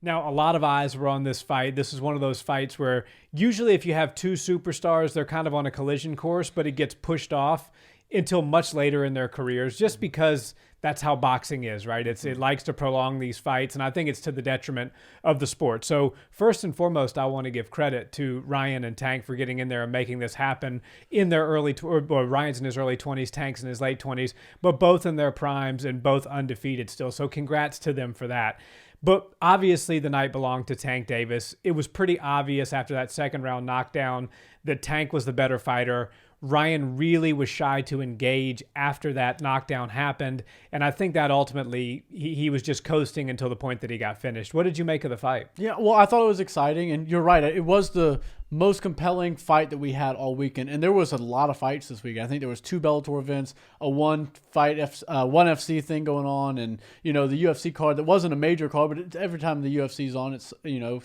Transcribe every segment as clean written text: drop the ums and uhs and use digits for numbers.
Now, a lot of eyes were on this fight. This is one of those fights where usually if you have two superstars, they're kind of on a collision course, but it gets pushed off until much later in their careers, just because that's how boxing is, right? It likes to prolong these fights, and I think it's to the detriment of the sport. So first and foremost, I want to give credit to Ryan and Tank for getting in there and making this happen in their Ryan's in his early 20s, Tank's in his late 20s, but both in their primes and both undefeated still. So congrats to them for that. But obviously the night belonged to Tank Davis. It was pretty obvious after that second round knockdown that Tank was the better fighter. Ryan really was shy to engage after that knockdown happened. And I think that ultimately he was just coasting until the point that he got finished. What did you make of the fight? Yeah, well, I thought it was exciting. And you're right. It was the most compelling fight that we had all weekend. And there was a lot of fights this weekend. I think there was 2 Bellator events, a one FC thing going on. And, the UFC card that wasn't a major card, but every time the UFC's on, it's,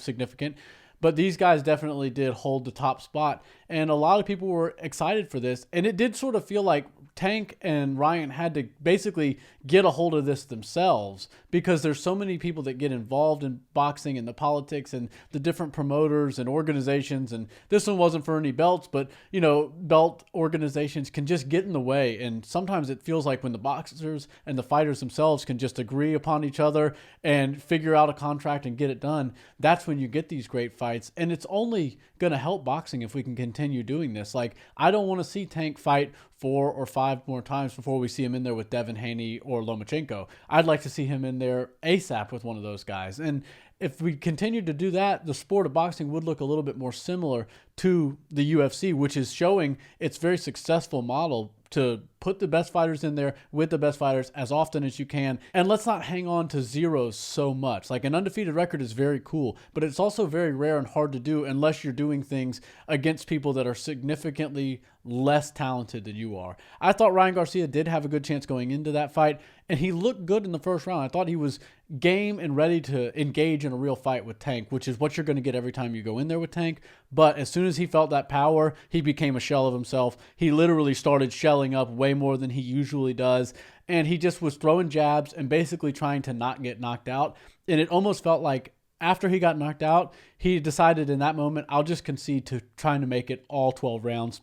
significant. But these guys definitely did hold the top spot. And a lot of people were excited for this. And it did sort of feel like Tank and Ryan had to basically get a hold of this themselves, because there's so many people that get involved in boxing and the politics and the different promoters and organizations. And this one wasn't for any belts, but, belt organizations can just get in the way. And sometimes it feels like when the boxers and the fighters themselves can just agree upon each other and figure out a contract and get it done, that's when you get these great fights. And it's only going to help boxing if we can continue doing this. Like, I don't want to see Tank fight 4 or 5 more times before we see him in there with Devin Haney or Lomachenko. I'd like to see him in there ASAP with one of those guys. And if we continue to do that, the sport of boxing would look a little bit more similar to the UFC, which is showing its very successful model to put the best fighters in there with the best fighters as often as you can. And let's not hang on to zeros so much. Like, an undefeated record is very cool, but it's also very rare and hard to do unless you're doing things against people that are significantly less talented than you are. I thought Ryan Garcia did have a good chance going into that fight, and he looked good in the first round. I thought he was game and ready to engage in a real fight with Tank, which is what you're going to get every time you go in there with Tank. But as soon as he felt that power, he became a shell of himself. He literally started shelling up way more than he usually does. And he just was throwing jabs and basically trying to not get knocked out. And it almost felt like after he got knocked out, he decided in that moment, I'll just concede to trying to make it all 12 rounds.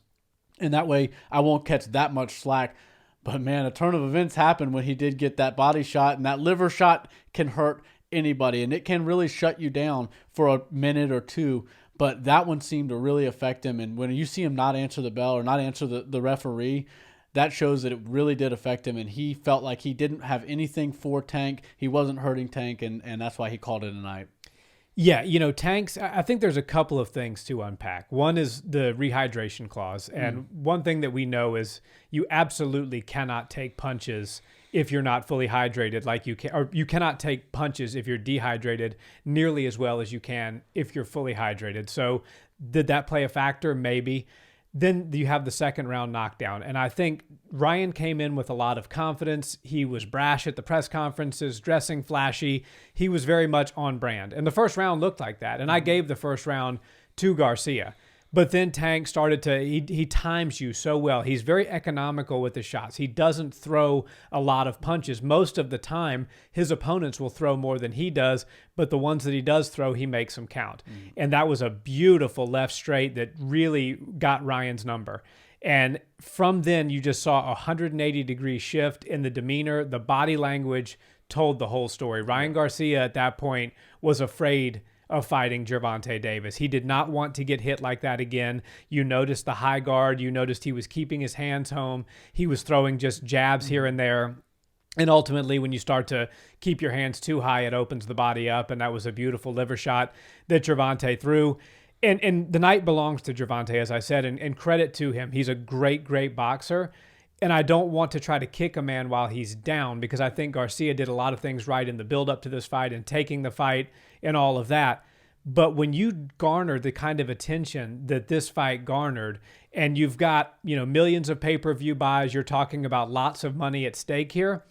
And that way I won't catch that much slack. But man, a turn of events happened when he did get that body shot, and that liver shot can hurt anybody, and it can really shut you down for a minute or two. But that one seemed to really affect him. And when you see him not answer the bell or not answer the referee, that shows that it really did affect him. And he felt like he didn't have anything for Tank. He wasn't hurting Tank, and that's why he called it a night. Yeah, Tank's, I think there's a couple of things to unpack. One is the rehydration clause. And one thing that we know is you absolutely cannot take punches if you're not fully hydrated like you can, or you cannot take punches if you're dehydrated nearly as well as you can if you're fully hydrated. So did that play a factor? Maybe. Then you have the second round knockdown. And I think Ryan came in with a lot of confidence. He was brash at the press conferences, dressing flashy. He was very much on brand. And the first round looked like that. And I gave the first round to Garcia. But then Tank started to, he times you so well. He's very economical with the shots. He doesn't throw a lot of punches. Most of the time, his opponents will throw more than he does, but the ones that he does throw, he makes them count. And that was a beautiful left straight that really got Ryan's number. And from then, you just saw a 180-degree shift in the demeanor. The body language told the whole story. Ryan Garcia at that point was afraid of fighting Gervonta Davis. He did not want to get hit like that again. You noticed the high guard. You noticed he was keeping his hands home. He was throwing just jabs here and there. And ultimately, when you start to keep your hands too high, it opens the body up. And that was a beautiful liver shot that Gervonta threw. And the night belongs to Gervonta, as I said, and credit to him. He's a great, great boxer. And I don't want to try to kick a man while he's down, because I think Garcia did a lot of things right in the build-up to this fight and taking the fight and all of that. But when you garner the kind of attention that this fight garnered, and you've got, millions of pay-per-view buys, you're talking about lots of money at stake here,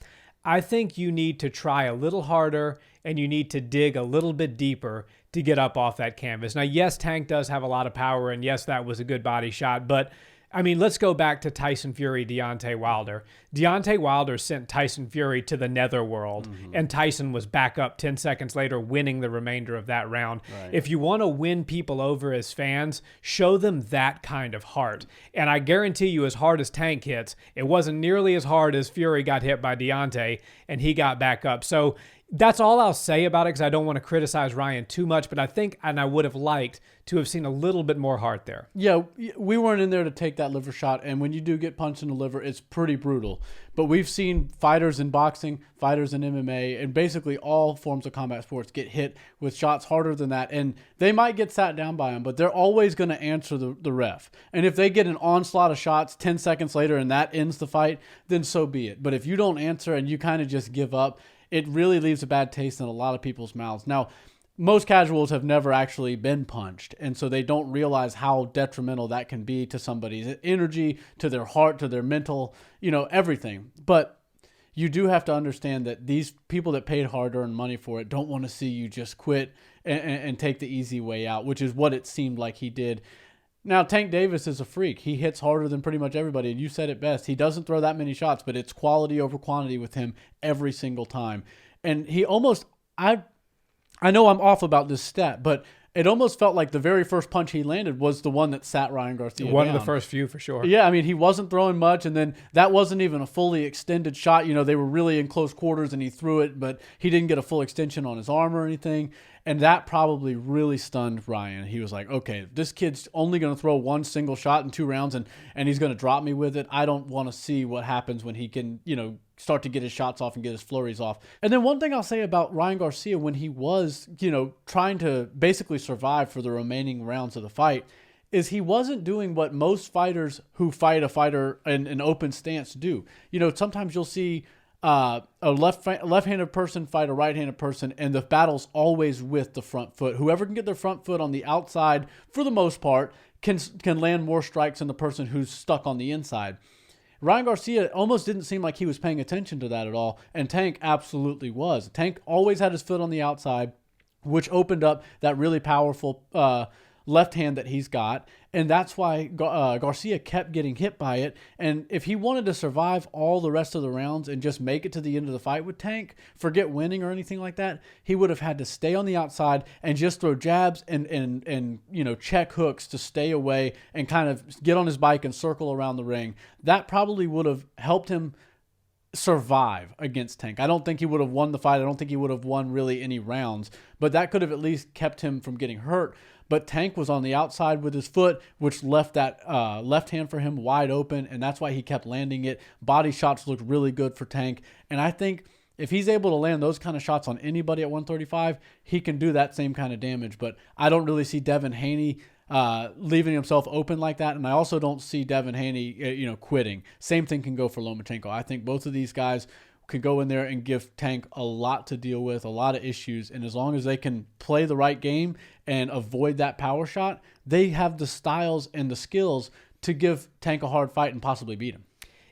I think you need to try a little harder and you need to dig a little bit deeper to get up off that canvas. Now, yes, Tank does have a lot of power, and yes, that was a good body shot, but I mean, let's go back to Tyson Fury, Deontay Wilder. Deontay Wilder sent Tyson Fury to the netherworld, and Tyson was back up 10 seconds later, winning the remainder of that round. Right. If you want to win people over as fans, show them that kind of heart. And I guarantee you, as hard as Tank hits, it wasn't nearly as hard as Fury got hit by Deontay, and he got back up. So that's all I'll say about it, because I don't want to criticize Ryan too much, but I think, and I would have liked to have seen a little bit more heart there. Yeah, we weren't in there to take that liver shot, and when you do get punched in the liver, it's pretty brutal. But we've seen fighters in boxing, fighters in MMA, and basically all forms of combat sports get hit with shots harder than that, and they might get sat down by them, but they're always going to answer the ref. And if they get an onslaught of shots 10 seconds later and that ends the fight, then so be it. But if you don't answer and you kind of just give up, it really leaves a bad taste in a lot of people's mouths. Now, most casuals have never actually been punched, and so they don't realize how detrimental that can be to somebody's energy, to their heart, to their mental, everything. But you do have to understand that these people that paid hard-earned money for it don't want to see you just quit and take the easy way out, which is what it seemed like he did. Now, Tank Davis is a freak. He hits harder than pretty much everybody, and you said it best. He doesn't throw that many shots, but it's quality over quantity with him every single time. And he almost, I know I'm off about this stat, but it almost felt like the very first punch he landed was the one that sat Ryan Garcia One down. of the first few, for sure. Yeah, I mean, he wasn't throwing much, and then that wasn't even a fully extended shot. They were really in close quarters, and he threw it, but he didn't get a full extension on his arm or anything. And that probably really stunned Ryan. He was like, okay, this kid's only going to throw one single shot in 2 rounds, and he's going to drop me with it. I don't want to see what happens when he can, start to get his shots off and get his flurries off. And then one thing I'll say about Ryan Garcia, when he was, trying to basically survive for the remaining rounds of the fight, is he wasn't doing what most fighters who fight a fighter in an open stance do. Sometimes you'll see a left-handed person fight a right-handed person, and the battle's always with the front foot. Whoever can get their front foot on the outside, for the most part, can land more strikes than the person who's stuck on the inside. Ryan Garcia almost didn't seem like he was paying attention to that at all, and Tank absolutely was. Tank always had his foot on the outside, which opened up that really powerful left hand that he's got, and that's why Garcia kept getting hit by it. And if he wanted to survive all the rest of the rounds and just make it to the end of the fight with Tank, forget winning or anything like that, he would have had to stay on the outside and just throw jabs and check hooks to stay away and kind of get on his bike and circle around the ring. That probably would have helped him survive against Tank. I don't think he would have won the fight. I don't think he would have won really any rounds, but that could have at least kept him from getting hurt. But Tank was on the outside with his foot, which left that left hand for him wide open, and that's why he kept landing it. Body shots looked really good for Tank, and I think if he's able to land those kind of shots on anybody at 135, he can do that same kind of damage. But I don't really see Devin Haney leaving himself open like that, and I also don't see Devin Haney quitting. Same thing can go for Lomachenko. I think both of these guys can go in there and give Tank a lot to deal with, a lot of issues, and as long as they can play the right game and avoid that power shot, they have the styles and the skills to give Tank a hard fight and possibly beat him.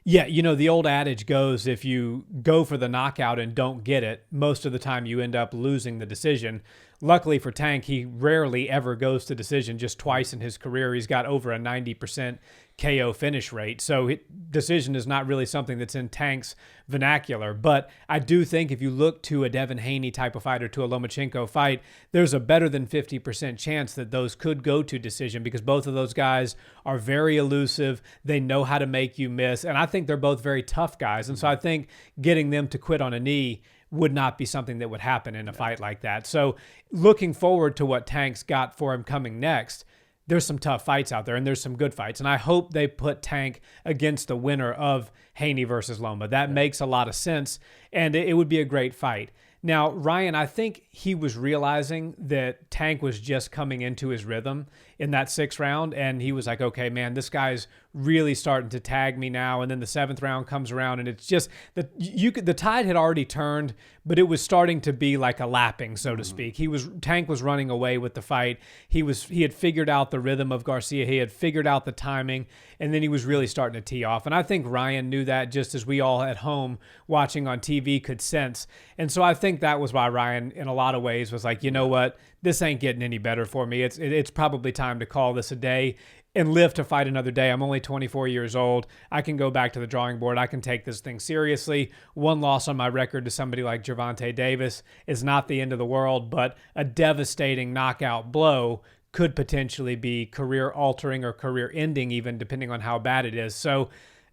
Yeah, the old adage goes, if you go for the knockout and don't get it, most of the time you end up losing the decision. Luckily for Tank, he rarely ever goes to decision. Just twice in his career, he's got over a 90% KO finish rate. So decision is not really something that's in Tank's vernacular. But I do think if you look to a Devin Haney type of fight or to a Lomachenko fight, there's a better than 50% chance that those could go to decision, because both of those guys are very elusive. They know how to make you miss. And I think they're both very tough guys. And so I think getting them to quit on a knee would not be something that would happen in a fight like that. So looking forward to what Tank's got for him coming next, there's some tough fights out there, and there's some good fights. And I hope they put Tank against the winner of Haney versus Loma. That makes a lot of sense, and it would be a great fight. Now, Ryan, I think he was realizing that Tank was just coming into his rhythm in that 6th round, and he was like, okay, man, this guy's really starting to tag me now. And then the 7th round comes around, and it's just the tide had already turned, but it was starting to be like a lapping, so to speak. Tank was running away with the fight. He had figured out the rhythm of Garcia. He had figured out the timing, and then he was really starting to tee off. And I think Ryan knew that, just as we all at home watching on TV could sense. And so I think that was why Ryan, in a lot of ways, was like, you know what? This ain't getting any better for me. It's probably time to call this a day. and live to fight another day. I'm only 24 years old. I can go back to the drawing board. I can take this thing seriously. One loss on my record to somebody like Gervonta Davis is not the end of the world, but a devastating knockout blow could potentially be career-altering or career-ending even, depending on how bad it is. So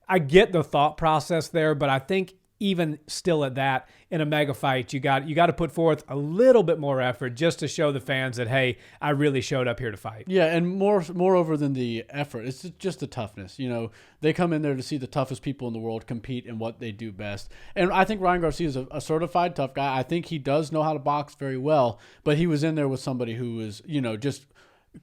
I get the thought process there, but I think even still at that, in a mega fight, you got to put forth a little bit more effort just to show the fans that, hey, I really showed up here to fight. Yeah, and moreover than the effort, it's just the toughness. You know, they come in there to see the toughest people in the world compete in what they do best. And I think Ryan Garcia is a certified tough guy. I think he does know how to box very well, but he was in there with somebody who was, you know, just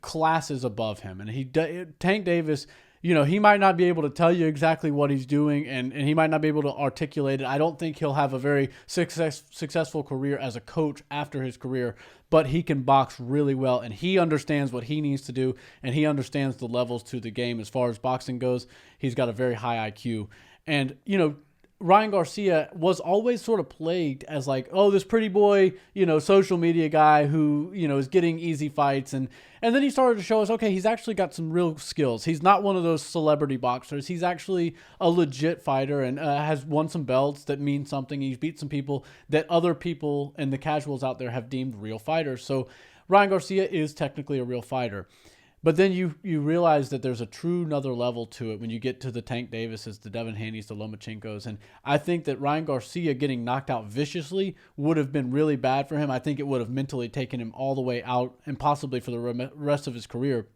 classes above him. And Tank Davis, you know, he might not be able to tell you exactly what he's doing, and he might not be able to articulate it. I don't think he'll have a very successful career as a coach after his career, but he can box really well, and he understands what he needs to do, and he understands the levels to the game as far as boxing goes. He's got a very high IQ. And, you know, Ryan Garcia was always sort of plagued as like, oh, this pretty boy, you know, social media guy who, you know, is getting easy fights. And then he started to show us, okay, he's actually got some real skills. He's not one of those celebrity boxers. He's actually a legit fighter and has won some belts that mean something. He's beat some people that other people and the casuals out there have deemed real fighters. So Ryan Garcia is technically a real fighter. But then you realize that there's a true another level to it when you get to the Tank Davises, the Devin Haney's, the Lomachenkos. And I think that Ryan Garcia getting knocked out viciously would have been really bad for him. I think it would have mentally taken him all the way out and possibly for the rest of his career.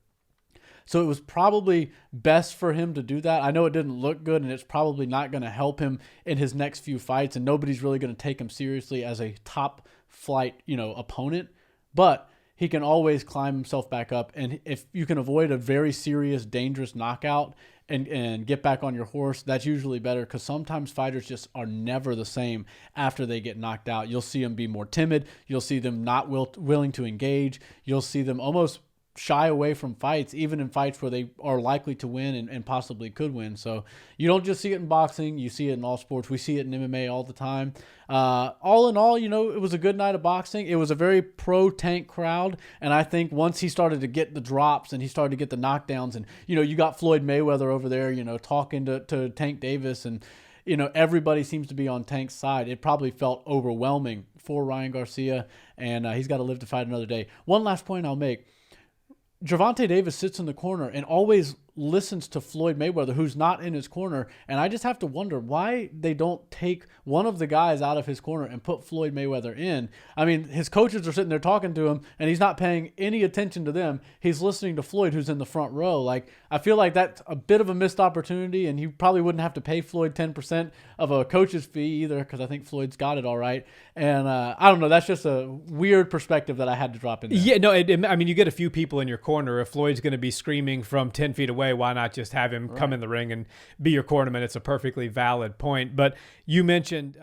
So it was probably best for him to do that. I know it didn't look good, and it's probably not going to help him in his next few fights, and nobody's really going to take him seriously as a top flight, you know, opponent. But he can always climb himself back up. And if you can avoid a very serious, dangerous knockout and get back on your horse, that's usually better, because sometimes fighters just are never the same after they get knocked out. You'll see them be more timid. You'll see them not willing to engage. You'll see them almost shy away from fights, even in fights where they are likely to win and possibly could win. So you don't just see it in boxing, you see it in all sports. We see it in MMA all the time. All in all, you know, it was a good night of boxing. It was a very pro-Tank crowd, and I think once he started to get the drops and he started to get the knockdowns, and, you know, you got Floyd Mayweather over there, you know, talking to Tank Davis, and, you know, everybody seems to be on Tank's side. It probably felt overwhelming for Ryan Garcia, and he's got to live to fight another day. One last point I'll make. Gervonta Davis sits in the corner and always listens to Floyd Mayweather, who's not in his corner. And I just have to wonder why they don't take one of the guys out of his corner and put Floyd Mayweather in. I mean, his coaches are sitting there talking to him, and he's not paying any attention to them. He's listening to Floyd, who's in the front row. Like, I feel like that's a bit of a missed opportunity, and you probably wouldn't have to pay Floyd 10% of a coach's fee either, because I think Floyd's got it all right. And I don't know. That's just a weird perspective that I had to drop in there. Yeah, no, I mean, you get a few people in your corner. If Floyd's going to be screaming from 10 feet away, why not just have him come in the ring and be your cornerman? It's a perfectly valid point. But you mentioned